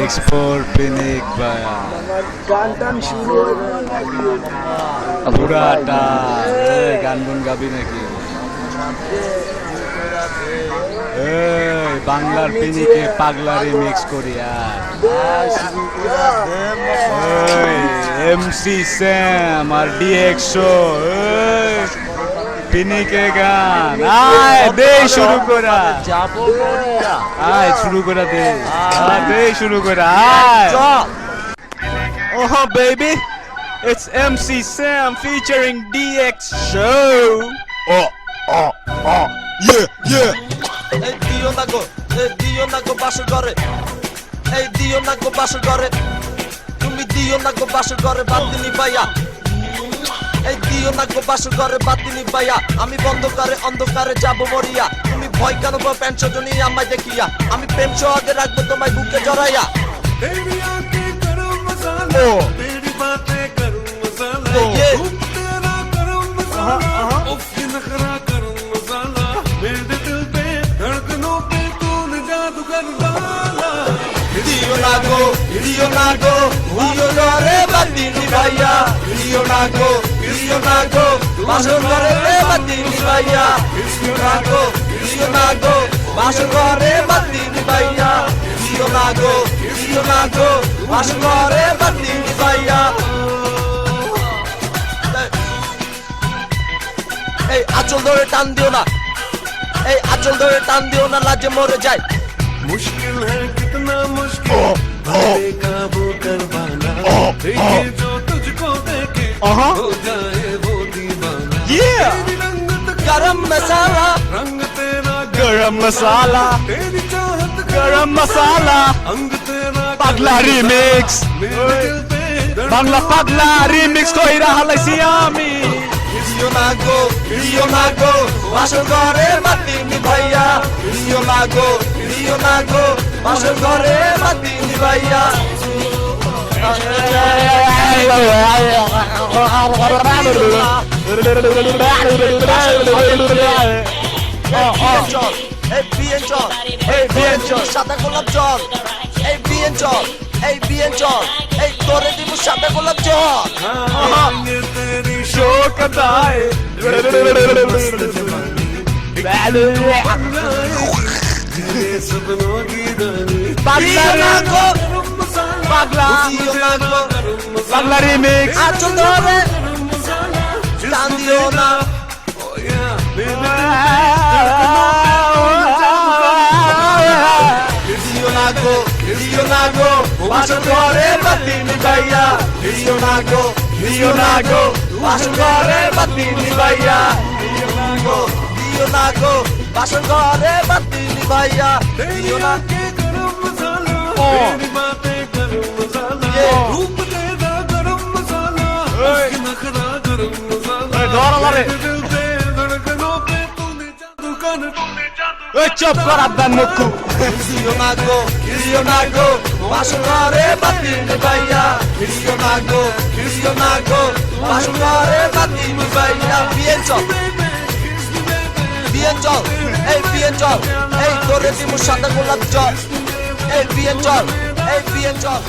Export Pinik Baya গান শুরু পুরাটা গান গুন গাবি নাকি এই বাংলার পিনিকে পাগলা রিমিক্স করি এমসি স্যাম আর ডিএক্সও পিনিকে গান আয় দে শুরু করা যাবো মরিয়া আয় শুরু করা দে দে শুরু করা আয় Oh baby, it's MC Sam featuring DX Show. Oh, yeah. এই দিও না গো বাসর ঘরে এই দিও না গো বাসর ঘরে তুমি দিও না গো বাসর ঘরে বাতিনি পাইয়া এই দিও না গো বাসর ঘরে বাতিনি পাইয়া আমি অন্ধকারে যাব মরিয়া তুমি ভয় কেন গো প্যান্ট সজনী আমায় দেখিয়া আমি প্রেম সহজে রাখবো তোমায় বুকে জড়াইয়া तेरी आंखें गरम मसाला तेरी बातें गरम मसाला रूप तेरा गरम मसाला उफ ये नखरा गरम मसाला मेरे दिल पे धड़कनों पे तूने जादू कर डाला দিও না গো দিও রে বাতিনি ভাইয়া দিও না গো বাসর ঘরে রে বাতিনি ভাইয়া দিও না গো বাসর ঘরে বাতিনি ভাইয়া দিও না গো বাসর ঘরে বাতিনি ভাইয়া এই আঁচল ধরে টান দিও না লাজে মরে যায় मुश्किल है कितना मुश्किल भले काबू कर पाना देखे जो तुझको देखे हो जाए वो दीवाना तेरी रंगत गरम मसाला रंग तेरा Garam masala, तेरी चाहत garam masala, अंग तेरा pagla remix. मेरे दिल पे Bangla pagla remix কইরা হালাইছি আমি দিও না গো বাসর ঘরে বাতিনি ভাইয়া দিও না গো বাসর ঘরে বাতিনি ভাইয়া এই বিয়েন চল সাদা গোলাপ জল এই বিয়েন চল এই তোরে দিব সাদা গোলাপ জল ये तेरी শোকতায় ये सपनों की रानी পাগলা দিও না গো পাগলা রিমিক্স আঁচল ধরে টান দিও না দিও না গো বাসর ঘরে বাতিনি ভাইয়া দিও না গো বাসর ঘরে বাতিনি ভাইয়া দিও না গো বাসর ঘরে বাতিনি ভাইয়া দিও না गरम मसाला तेरी बातें गरम मसाला रूप तेरा गरम मसाला उसकी नखरा गरम मसाला ধর আমারে दिल पे धड़कनों पे तूने जादू कर ওই চুপ কর আব্বান মুখু দিও না গো বাসর ঘরে বাতিনি ভাইয়া দিও না গো বাসর ঘরে বাতিনি ভাইয়া বিয়েন চল এই তোরে দিব সাদা গোলাপ জল এই বিয়েন চল